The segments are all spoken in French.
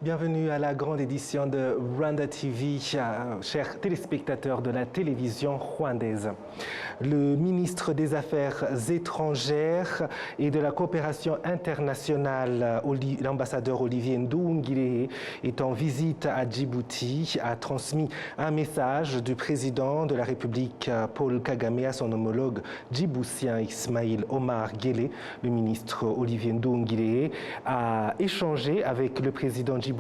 Bienvenue à la grande édition de Rwanda TV, chers téléspectateurs de la télévision rwandaise. Le ministre des Affaires étrangères et de la coopération internationale, l'ambassadeur Olivier Nduhungirehe, est en visite à Djibouti, a transmis un message du président de la République Paul Kagame à son homologue djiboutien Ismaïl Omar Guelleh. Le ministre Olivier Nduhungirehe a échangé avec le président djiboutien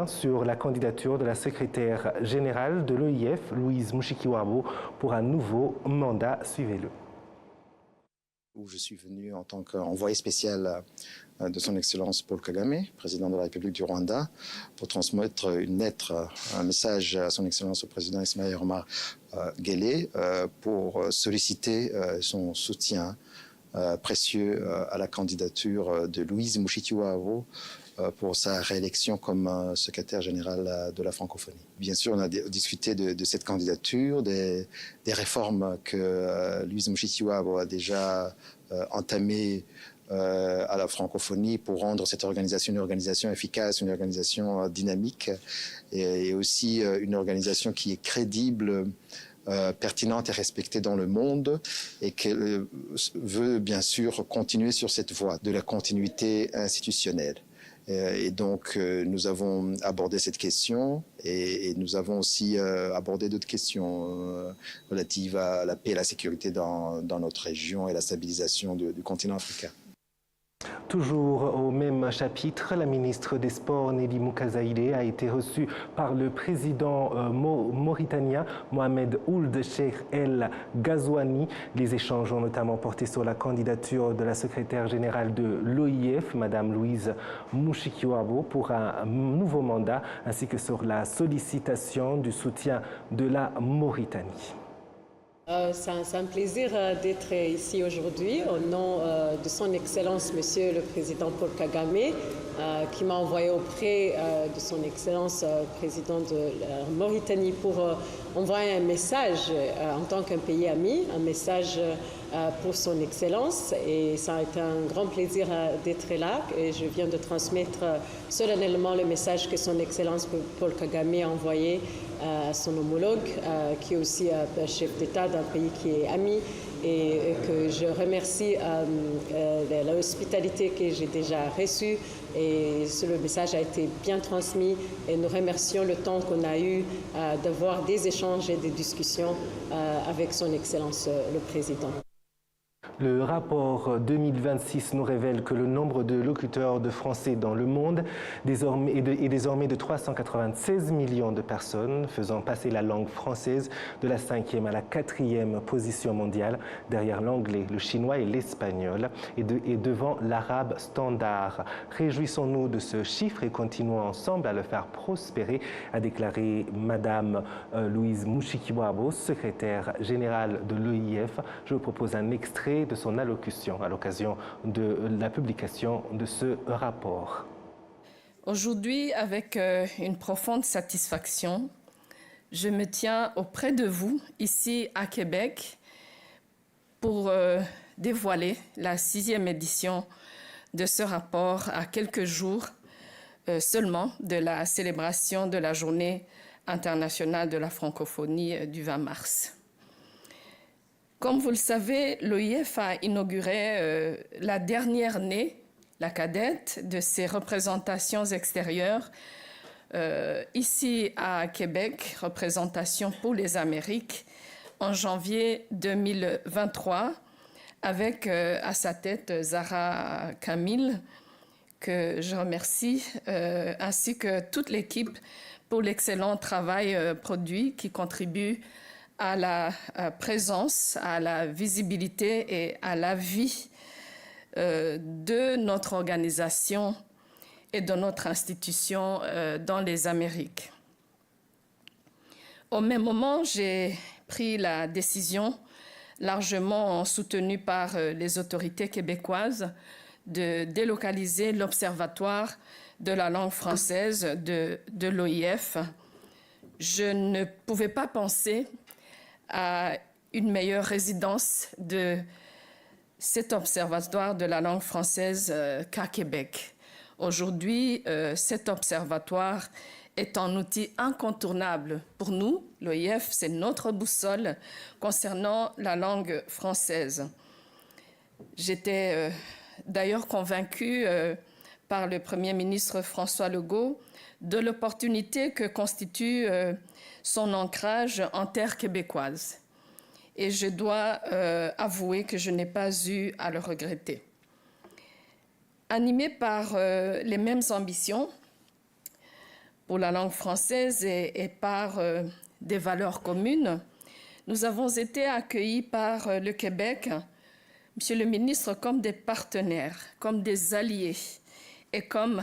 sur la candidature de la secrétaire générale de l'OIF, Louise Mushikiwabo, pour un nouveau mandat. Suivez-le. Où je suis venu en tant qu'envoyé spécial de son Excellence Paul Kagame, président de la République du Rwanda, pour transmettre une lettre, un message à son Excellence au président Ismaïl Omar Guelleh pour solliciter son soutien précieux à la candidature de Louise Mushikiwabo pour sa réélection comme secrétaire général de la francophonie. Bien sûr, on a discuté de cette candidature, des réformes que Louise Mushikiwabo a déjà entamées à la francophonie pour rendre cette organisation une organisation efficace, une organisation dynamique et aussi une organisation qui est crédible, pertinente et respectée dans le monde, et qu'elle veut bien sûr continuer sur cette voie de la continuité institutionnelle. Et donc, nous avons abordé cette question et nous avons aussi abordé d'autres questions relatives à la paix et la sécurité dans notre région et la stabilisation du continent africain. Toujours au même chapitre, la ministre des Sports, Nelly Mukazaïde, a été reçue par le président mauritanien Mohamed Ould Cheikh El Ghazouani. Les échanges ont notamment porté sur la candidature de la secrétaire générale de l'OIF, Madame Louise Mushikiwabo, pour un nouveau mandat, ainsi que sur la sollicitation du soutien de la Mauritanie. C'est un plaisir d'être ici aujourd'hui au nom de son Excellence, Monsieur le Président Paul Kagame, qui m'a envoyé auprès de son Excellence, Président de la Mauritanie, pour envoyer un message en tant qu'un pays ami, un message pour son Excellence. Et ça a été un grand plaisir d'être là. Et je viens de transmettre solennellement le message que son Excellence Paul Kagame a envoyé à son homologue, qui est aussi chef d'État d'un pays qui est ami, et que je remercie de l'hospitalité que j'ai déjà reçue. Et le message a été bien transmis et nous remercions le temps qu'on a eu d'avoir des échanges et des discussions avec son Excellence le Président. Le rapport 2026 nous révèle que le nombre de locuteurs de français dans le monde est désormais de 396 millions de personnes, faisant passer la langue française de la 5e à la 4e position mondiale, derrière l'anglais, le chinois et l'espagnol, et devant l'arabe standard. Réjouissons-nous de ce chiffre et continuons ensemble à le faire prospérer, a déclaré Madame Louise Mushikiwabo, secrétaire générale de l'OIF. Je vous propose un extrait de son allocution à l'occasion de la publication de ce rapport. Aujourd'hui, avec une profonde satisfaction, je me tiens auprès de vous, ici à Québec, pour dévoiler la 6e édition de ce rapport à quelques jours seulement de la célébration de la Journée internationale de la francophonie du 20 mars. Comme vous le savez, l'OIF a inauguré la dernière née, la cadette, de ses représentations extérieures ici à Québec, représentation pour les Amériques, en janvier 2023, avec à sa tête Zahra Kamil, que je remercie, ainsi que toute l'équipe pour l'excellent travail produit qui contribue à la présence, à la visibilité et à la vie de notre organisation et de notre institution dans les Amériques. Au même moment, j'ai pris la décision, largement soutenue par les autorités québécoises, de délocaliser l'Observatoire de la langue française de l'OIF. Je ne pouvais pas penser à une meilleure résidence de cet observatoire de la langue française qu'à Québec. Aujourd'hui, cet observatoire est un outil incontournable pour nous. L'OIF, c'est notre boussole concernant la langue française. J'étais d'ailleurs convaincue par le Premier ministre François Legault de l'opportunité que constitue son ancrage en terre québécoise. Et je dois avouer que je n'ai pas eu à le regretter. Animés par les mêmes ambitions pour la langue française et par des valeurs communes, nous avons été accueillis par le Québec, Monsieur le ministre, comme des partenaires, comme des alliés et comme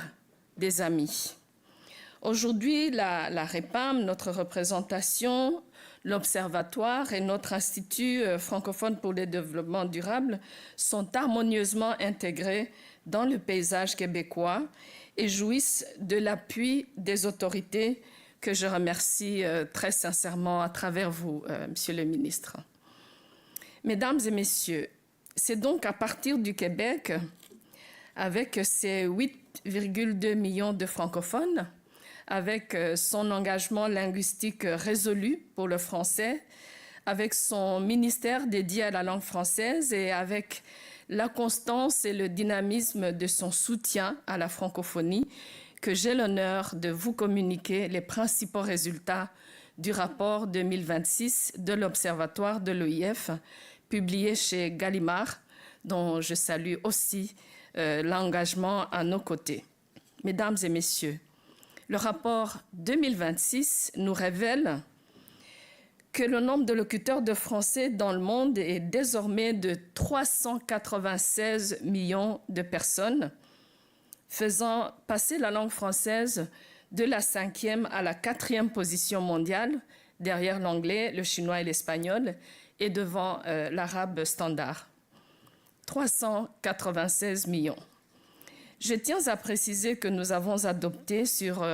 des amis. Aujourd'hui, la REPAM, notre représentation, l'Observatoire et notre Institut francophone pour le développement durable sont harmonieusement intégrés dans le paysage québécois et jouissent de l'appui des autorités que je remercie très sincèrement à travers vous, Monsieur le ministre. Mesdames et messieurs, c'est donc à partir du Québec, avec ses 8,2 millions de francophones, avec son engagement linguistique résolu pour le français, avec son ministère dédié à la langue française et avec la constance et le dynamisme de son soutien à la francophonie, que j'ai l'honneur de vous communiquer les principaux résultats du rapport 2026 de l'Observatoire de l'OIF, publié chez Gallimard, dont je salue aussi l'engagement à nos côtés. Mesdames et messieurs, le rapport 2026 nous révèle que le nombre de locuteurs de français dans le monde est désormais de 396 millions de personnes, faisant passer la langue française de la 5e à la 4e position mondiale, derrière l'anglais, le chinois et l'espagnol, et devant l'arabe standard. 396 millions. Je tiens à préciser que nous avons adopté, sur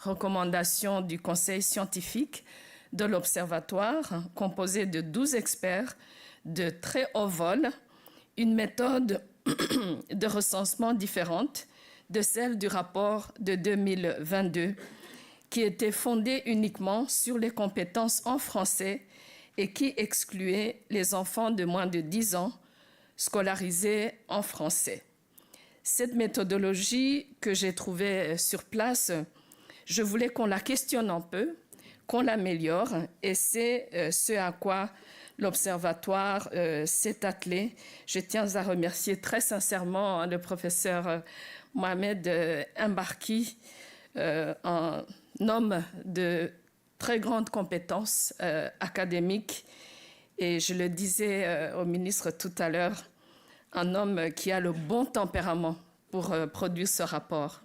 recommandation du Conseil scientifique de l'Observatoire, composé de 12 experts de très haut vol, une méthode de recensement différente de celle du rapport de 2022, qui était fondée uniquement sur les compétences en français et qui excluait les enfants de moins de 10 ans scolarisés en français. Cette méthodologie que j'ai trouvée sur place, je voulais qu'on la questionne un peu, qu'on l'améliore, et c'est ce à quoi l'Observatoire s'est attelé. Je tiens à remercier très sincèrement le professeur Mohamed Mbarki, un homme de très grandes compétences académiques, et je le disais au ministre tout à l'heure, un homme qui a le bon tempérament pour produire ce rapport.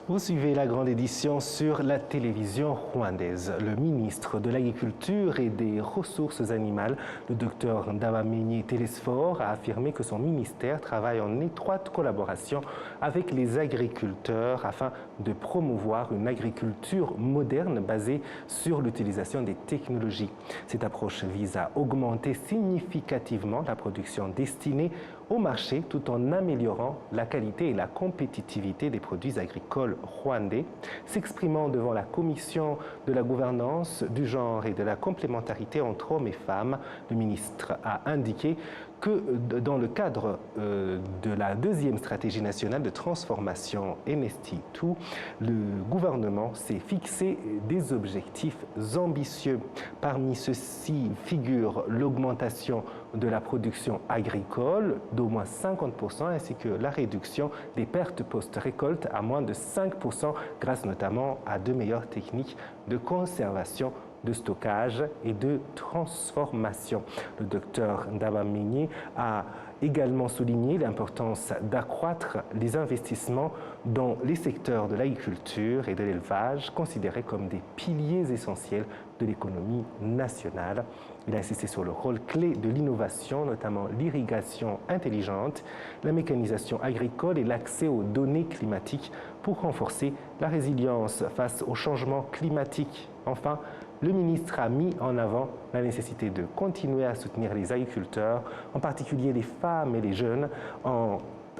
Vous suivez la grande édition sur la télévision rwandaise. Le ministre de l'Agriculture et des Ressources animales, le docteur Ndabamenye Telesphore, a affirmé que son ministère travaille en étroite collaboration avec les agriculteurs afin de promouvoir une agriculture moderne basée sur l'utilisation des technologies. Cette approche vise à augmenter significativement la production destinée au marché tout en améliorant la qualité et la compétitivité des produits agricoles rwandais. S'exprimant devant la Commission de la gouvernance du genre et de la complémentarité entre hommes et femmes, le ministre a indiqué que dans le cadre de la deuxième stratégie nationale de transformation NST2, le gouvernement s'est fixé des objectifs ambitieux. Parmi ceux-ci figure l'augmentation de la production agricole d'au moins 50% ainsi que la réduction des pertes post-récolte à moins de 5% grâce notamment à de meilleures techniques de conservation, de stockage et de transformation. Le docteur Ndabamenye a également souligné l'importance d'accroître les investissements dans les secteurs de l'agriculture et de l'élevage, considérés comme des piliers essentiels de l'économie nationale. Il a insisté sur le rôle clé de l'innovation, notamment l'irrigation intelligente, la mécanisation agricole et l'accès aux données climatiques pour renforcer la résilience face au changement climatique. Enfin, le ministre a mis en avant la nécessité de continuer à soutenir les agriculteurs, en particulier les femmes et les jeunes,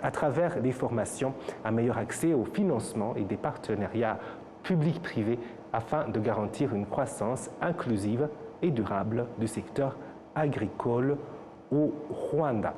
à travers des formations, un meilleur accès au financement et des partenariats publics-privés afin de garantir une croissance inclusive et durable du secteur agricole au Rwanda.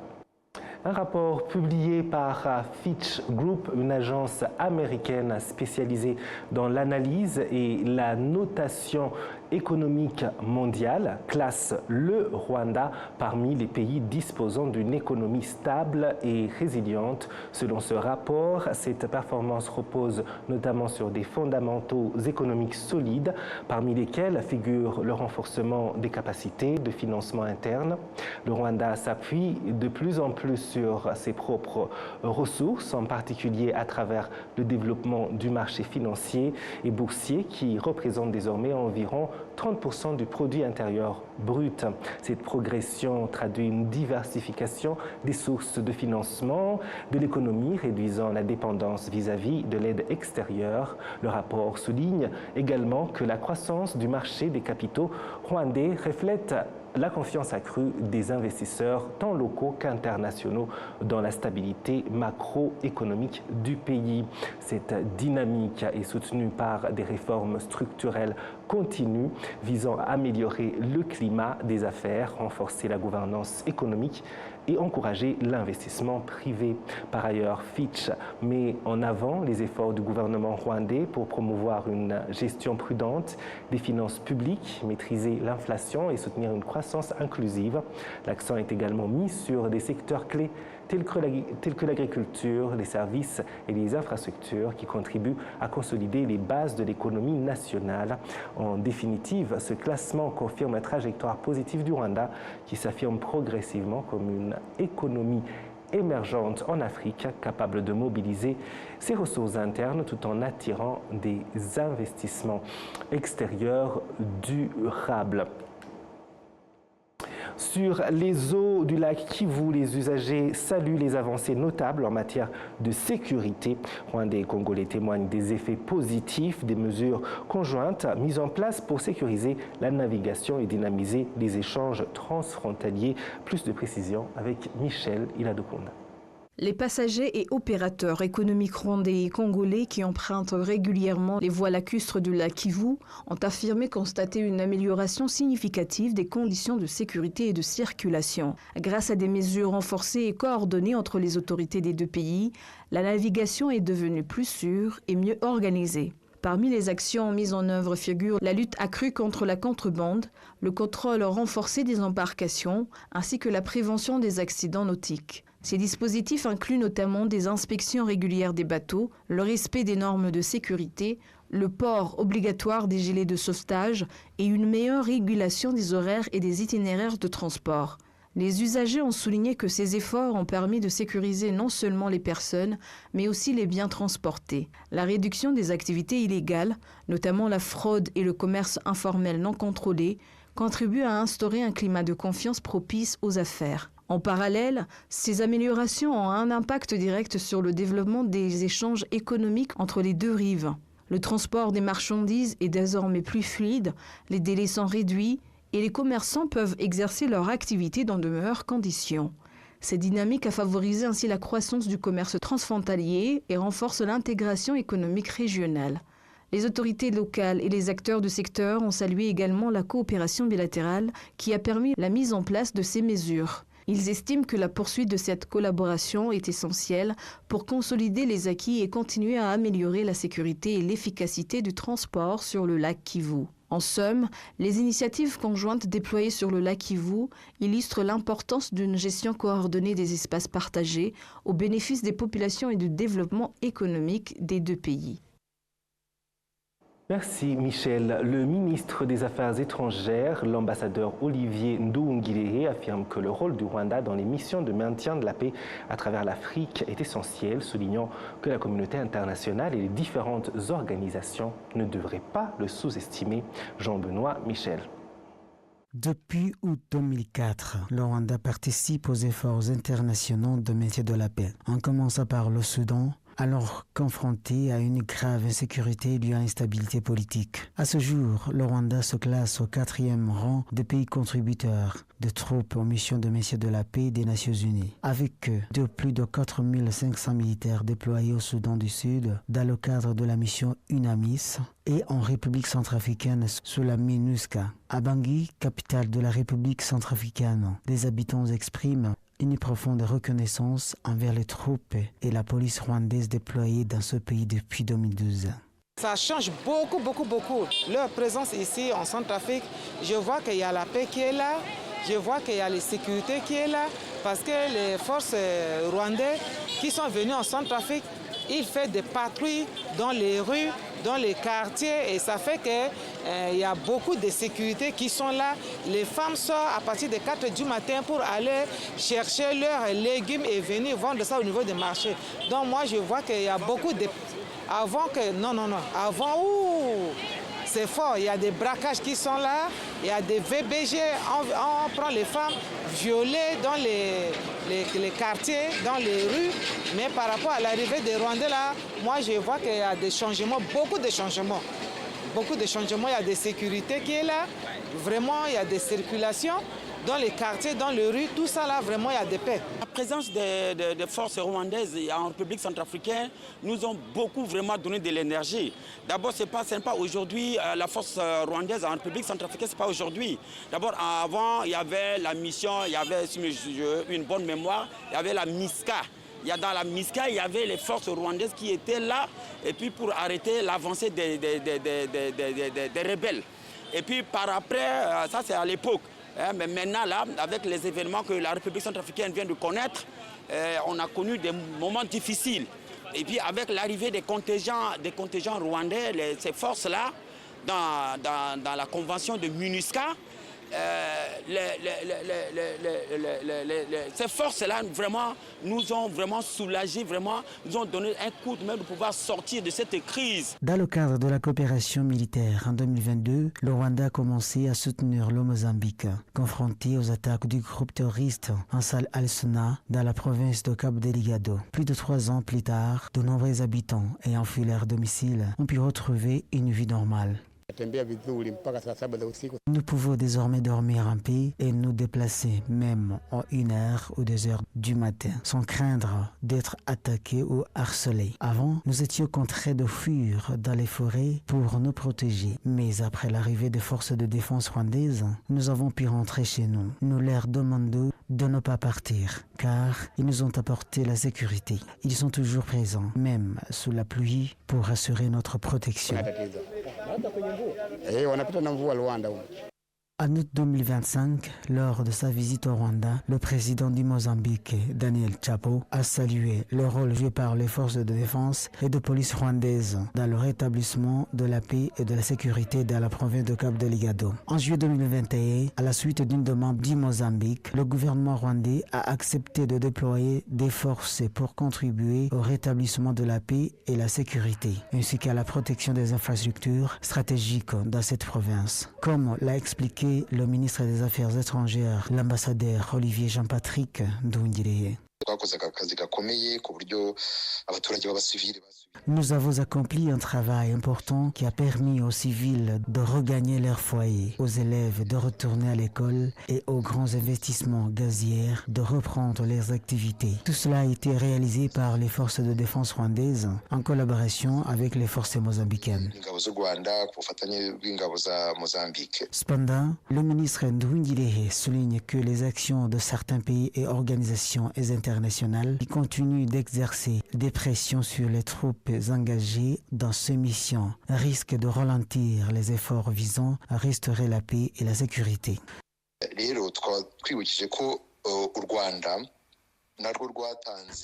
Un rapport publié par Fitch Group, une agence américaine spécialisée dans l'analyse et la notation économique mondiale, classe le Rwanda parmi les pays disposant d'une économie stable et résiliente. Selon ce rapport, cette performance repose notamment sur des fondamentaux économiques solides, parmi lesquels figure le renforcement des capacités de financement interne. Le Rwanda s'appuie de plus en plus sur ses propres ressources, en particulier à travers le développement du marché financier et boursier qui représente désormais environ 30% du produit intérieur brut. Cette progression traduit une diversification des sources de financement de l'économie, réduisant la dépendance vis-à-vis de l'aide extérieure. Le rapport souligne également que la croissance du marché des capitaux rwandais reflète la confiance accrue des investisseurs tant locaux qu'internationaux dans la stabilité macroéconomique du pays. Cette dynamique est soutenue par des réformes structurelles continues visant à améliorer le climat des affaires, renforcer la gouvernance économique et encourager l'investissement privé. Par ailleurs, Fitch met en avant les efforts du gouvernement rwandais pour promouvoir une gestion prudente des finances publiques, maîtriser l'inflation et soutenir une croissance inclusive. L'accent est également mis sur des secteurs clés tels que l'agriculture, les services et les infrastructures qui contribuent à consolider les bases de l'économie nationale. En définitive, ce classement confirme la trajectoire positive du Rwanda qui s'affirme progressivement comme une économie émergente en Afrique, capable de mobiliser ses ressources internes tout en attirant des investissements extérieurs durables. Sur les eaux du lac Kivu, les usagers saluent les avancées notables en matière de sécurité. Rwandais et Congolais témoignent des effets positifs des mesures conjointes mises en place pour sécuriser la navigation et dynamiser les échanges transfrontaliers. Plus de précisions avec Michel Iladokunda. Les passagers et opérateurs économiques rwandais et congolais qui empruntent régulièrement les voies lacustres du lac Kivu ont affirmé constater une amélioration significative des conditions de sécurité et de circulation. Grâce à des mesures renforcées et coordonnées entre les autorités des deux pays, la navigation est devenue plus sûre et mieux organisée. Parmi les actions mises en œuvre figurent la lutte accrue contre la contrebande, le contrôle renforcé des embarcations ainsi que la prévention des accidents nautiques. Ces dispositifs incluent notamment des inspections régulières des bateaux, le respect des normes de sécurité, le port obligatoire des gilets de sauvetage et une meilleure régulation des horaires et des itinéraires de transport. Les usagers ont souligné que ces efforts ont permis de sécuriser non seulement les personnes, mais aussi les biens transportés. La réduction des activités illégales, notamment la fraude et le commerce informel non contrôlé, contribuent à instaurer un climat de confiance propice aux affaires. En parallèle, ces améliorations ont un impact direct sur le développement des échanges économiques entre les deux rives. Le transport des marchandises est désormais plus fluide, les délais sont réduits et les commerçants peuvent exercer leur activité dans de meilleures conditions. Cette dynamique a favorisé ainsi la croissance du commerce transfrontalier et renforce l'intégration économique régionale. Les autorités locales et les acteurs du secteur ont salué également la coopération bilatérale qui a permis la mise en place de ces mesures. Ils estiment que la poursuite de cette collaboration est essentielle pour consolider les acquis et continuer à améliorer la sécurité et l'efficacité du transport sur le lac Kivu. En somme, les initiatives conjointes déployées sur le lac Kivu illustrent l'importance d'une gestion coordonnée des espaces partagés au bénéfice des populations et du développement économique des deux pays. Merci Michel. Le ministre des Affaires étrangères, l'ambassadeur Olivier Nduhungirehe, affirme que le rôle du Rwanda dans les missions de maintien de la paix à travers l'Afrique est essentiel, soulignant que la communauté internationale et les différentes organisations ne devraient pas le sous-estimer. Jean-Benoît Michel. Depuis août 2004, le Rwanda participe aux efforts internationaux de maintien de la paix. En commençant par le Soudan, alors confronté à une grave insécurité due à l'instabilité politique. À ce jour, le Rwanda se classe au 4e rang des pays contributeurs de troupes aux missions de maintien de la paix des Nations Unies, avec plus de 4500 militaires déployés au Soudan du Sud dans le cadre de la mission UNAMIS et en République centrafricaine sous la MINUSCA. À Bangui, capitale de la République centrafricaine, des habitants expriment une profonde reconnaissance envers les troupes et la police rwandaise déployées dans ce pays depuis 2012. Ça change beaucoup. Leur présence ici en Centrafrique, je vois qu'il y a la paix qui est là, je vois qu'il y a la sécurité qui est là, parce que les forces rwandaises qui sont venues en Centrafrique, ils font des patrouilles dans les rues, dans les quartiers, et ça fait qu'il y a beaucoup de sécurité qui sont là. Les femmes sortent à partir de 4 du matin pour aller chercher leurs légumes et venir vendre ça au niveau des marchés. Donc moi, je vois qu'il y a beaucoup de... Avant, c'est fort, il y a des braquages qui sont là, il y a des VBG, on prend les femmes violées dans les quartiers, dans les rues. Mais par rapport à l'arrivée des Rwandais là, moi je vois qu'il y a des changements, beaucoup de changements. Il y a des sécurités qui est là, vraiment il y a des circulations dans les quartiers, dans les rues, tout ça là, vraiment il y a des paix. La présence des forces rwandaises en République centrafricaine nous ont beaucoup vraiment donné de l'énergie. D'abord, ce n'est pas aujourd'hui la force rwandaise en République centrafricaine, ce n'est pas aujourd'hui. D'abord, avant, il y avait la mission, il y avait, si j'ai une bonne mémoire, il y avait la MISCA. Dans la MISCA, il y avait les forces rwandaises qui étaient là, et puis pour arrêter l'avancée des rebelles. Et puis par après, ça c'est à l'époque. Mais maintenant, là, avec les événements que la République centrafricaine vient de connaître, on a connu des moments difficiles. Et puis avec l'arrivée des contingents rwandais, ces forces-là, dans la convention de MINUSCA, ces forces-là vraiment nous ont vraiment soulagés, vraiment nous ont donné un coup de main de pouvoir sortir de cette crise. Dans le cadre de la coopération militaire en 2022, le Rwanda a commencé à soutenir le Mozambique, confronté aux attaques du groupe terroriste Ansar al-Sunna dans la province de Cabo Delgado. Plus de 3 ans plus tard, de nombreux habitants ayant fui leur domicile ont pu retrouver une vie normale. Nous pouvons désormais dormir en paix et nous déplacer même en 1 heure ou 2 heures du matin sans craindre d'être attaqués ou harcelés. Avant, nous étions contraints de fuir dans les forêts pour nous protéger. Mais après l'arrivée des forces de défense rwandaises, nous avons pu rentrer chez nous. Nous leur demandons de ne pas partir car ils nous ont apporté la sécurité. Ils sont toujours présents, même sous la pluie, pour assurer notre protection. En août 2025, lors de sa visite au Rwanda, le président du Mozambique, Daniel Chapo, a salué le rôle joué par les forces de défense et de police rwandaises dans le rétablissement de la paix et de la sécurité dans la province de Cabo Delgado. En juillet 2021, à la suite d'une demande du Mozambique, le gouvernement rwandais a accepté de déployer des forces pour contribuer au rétablissement de la paix et la sécurité, ainsi qu'à la protection des infrastructures stratégiques dans cette province. Comme l'a expliqué le ministre des Affaires étrangères, l'ambassadeur Olivier Jean-Patrick Nduhungirehe. Nous avons accompli un travail important qui a permis aux civils de regagner leur foyer, aux élèves de retourner à l'école et aux grands investissements gaziers de reprendre leurs activités. Tout cela a été réalisé par les forces de défense rwandaises en collaboration avec les forces mozambicaines. Cependant, le ministre Nduhungirehe souligne que les actions de certains pays et organisations internationales qui continuent d'exercer des pressions sur les troupes engagés dans ces missions risquent de ralentir les efforts visant à restaurer la paix et la sécurité.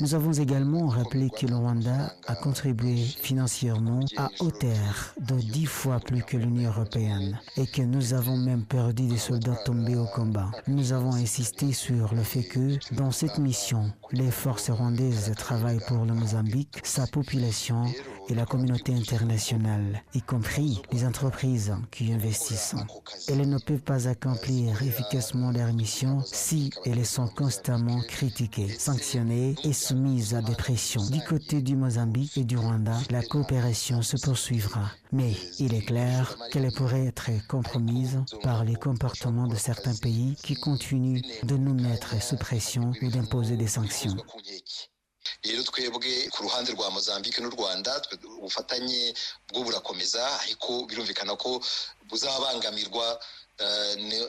Nous avons également rappelé que le Rwanda a contribué financièrement à hauteur de 10 fois plus que l'Union européenne et que nous avons même perdu des soldats tombés au combat. Nous avons insisté sur le fait que, dans cette mission, les forces rwandaises travaillent pour le Mozambique, sa population et la communauté internationale, y compris les entreprises qui investissent. Elles ne peuvent pas accomplir efficacement leur mission si elles sont constamment critiquées, sanctionnées et soumises à des pressions. Du côté du Mozambique et du Rwanda, la coopération se poursuivra. Mais il est clair qu'elle pourrait être compromise par les comportements de certains pays qui continuent de nous mettre sous pression ou d'imposer des sanctions. rero twebwe ku ruhande rwa Mozambique n'u Rwanda ubufatanye bwo burakomeza ariko birumvikana ko buzabangamirwa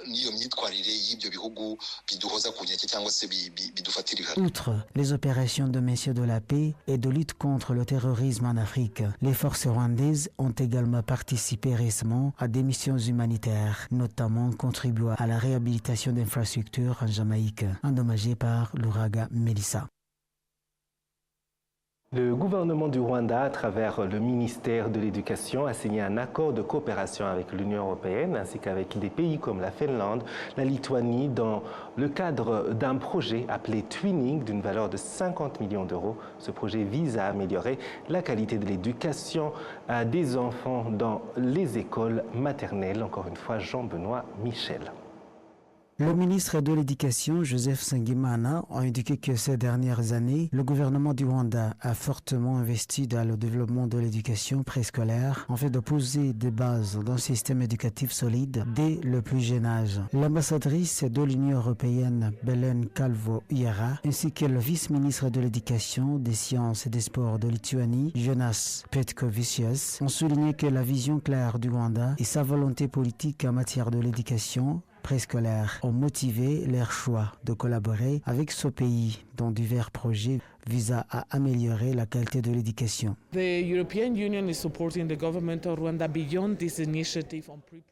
n'iyo myitwarire y'ibyo bihugu biduhoza ku nkeke cyangwa se bidufatira ihame. Outre les opérations de messieurs de la paix et de lutte contre le terrorisme en Afrique, les forces rwandaises ont également participé récemment à des missions humanitaires, notamment contribuant à la réhabilitation d'infrastructures en Jamaïque, endommagées par l'ouragan Melissa. Le gouvernement du Rwanda, à travers le ministère de l'Éducation, a signé un accord de coopération avec l'Union européenne ainsi qu'avec des pays comme la Finlande, la Lituanie, dans le cadre d'un projet appelé Twinning d'une valeur de 50 millions d'euros. Ce projet vise à améliorer la qualité de l'éducation des enfants dans les écoles maternelles. Encore une fois, Jean-Benoît Michel. Le ministre de l'Éducation, Joseph Nsengimana, a indiqué que ces dernières années, le gouvernement du Rwanda a fortement investi dans le développement de l'éducation préscolaire en fait de poser des bases d'un système éducatif solide dès le plus jeune âge. L'ambassadrice de l'Union européenne, Belen Kalvo-Iara, ainsi que le vice-ministre de l'Éducation, des Sciences et des Sports de Lituanie, Jonas Petkovicius, ont souligné que la vision claire du Rwanda et sa volonté politique en matière de l'éducation préscolaires ont motivé leur choix de collaborer avec ce pays dans divers projets visant à améliorer la qualité de l'éducation.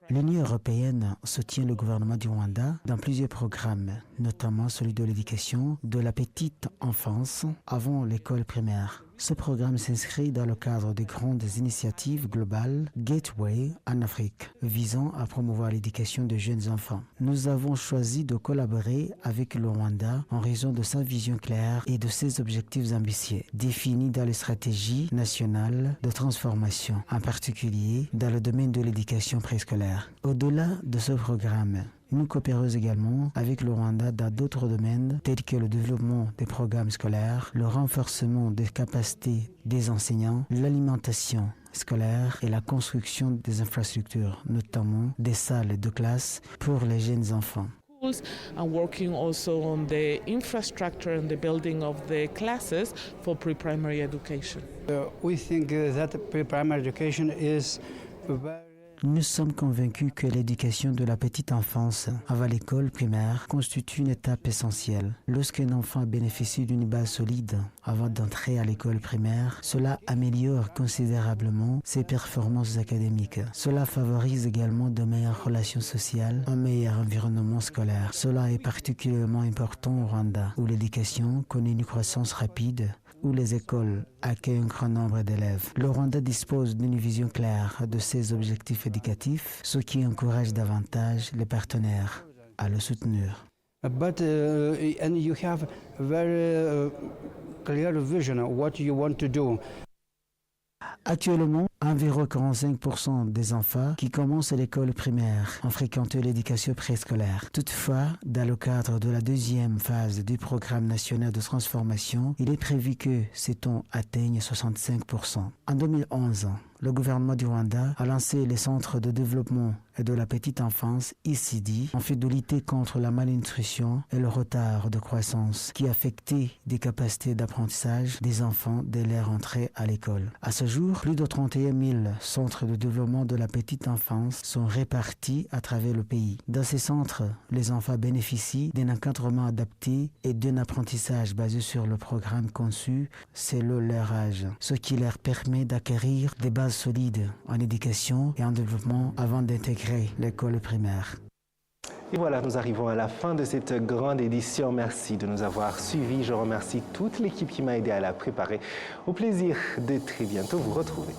L'Union européenne soutient le gouvernement du Rwanda dans plusieurs programmes, notamment celui de l'éducation de la petite enfance avant l'école primaire. Ce programme s'inscrit dans le cadre des grandes initiatives globales Gateway en Afrique, visant à promouvoir l'éducation de jeunes enfants. Nous avons choisi de collaborer avec le Rwanda en raison de sa vision claire et de ses objectifs ambitieux, définis dans les stratégies nationales de transformation, en particulier dans le domaine de l'éducation préscolaire. Au-delà de ce programme, nous coopérons également avec le Rwanda dans d'autres domaines tels que le développement des programmes scolaires, le renforcement des capacités des enseignants, l'alimentation scolaire et la construction des infrastructures, notamment des salles de classe pour les jeunes enfants. And working also on the infrastructure and the building of the classes for pre-primary education. We think that pre-primary education is Nous sommes convaincus que l'éducation de la petite enfance avant l'école primaire constitue une étape essentielle. Lorsqu'un enfant bénéficie d'une base solide avant d'entrer à l'école primaire, cela améliore considérablement ses performances académiques. Cela favorise également de meilleures relations sociales, un meilleur environnement scolaire. Cela est particulièrement important au Rwanda, où l'éducation connaît une croissance rapide, où les écoles accueillent un grand nombre d'élèves. Le Rwanda dispose d'une vision claire de ses objectifs éducatifs, ce qui encourage davantage les partenaires à le soutenir. But and you have a very clear vision of what you want to do. Actuellement, environ 45% des enfants qui commencent l'école primaire ont fréquenté l'éducation préscolaire. Toutefois, dans le cadre de la deuxième phase du programme national de transformation, il est prévu que ce taux atteigne 65%. En 2011, le gouvernement du Rwanda a lancé les centres de développement et de la petite enfance, ECD, en fait de lutter contre la malnutrition et le retard de croissance qui affectait des capacités d'apprentissage des enfants dès leur entrée à l'école. À ce jour, plus de 31 000 centres de développement de la petite enfance sont répartis à travers le pays. Dans ces centres, les enfants bénéficient d'un encadrement adapté et d'un apprentissage basé sur le programme conçu selon leur âge, ce qui leur permet d'acquérir des bases solides en éducation et en développement avant d'intégrer l'école primaire. Et voilà, nous arrivons à la fin de cette grande édition. Merci de nous avoir suivis. Je remercie toute l'équipe qui m'a aidé à la préparer. Au plaisir de très bientôt vous retrouver.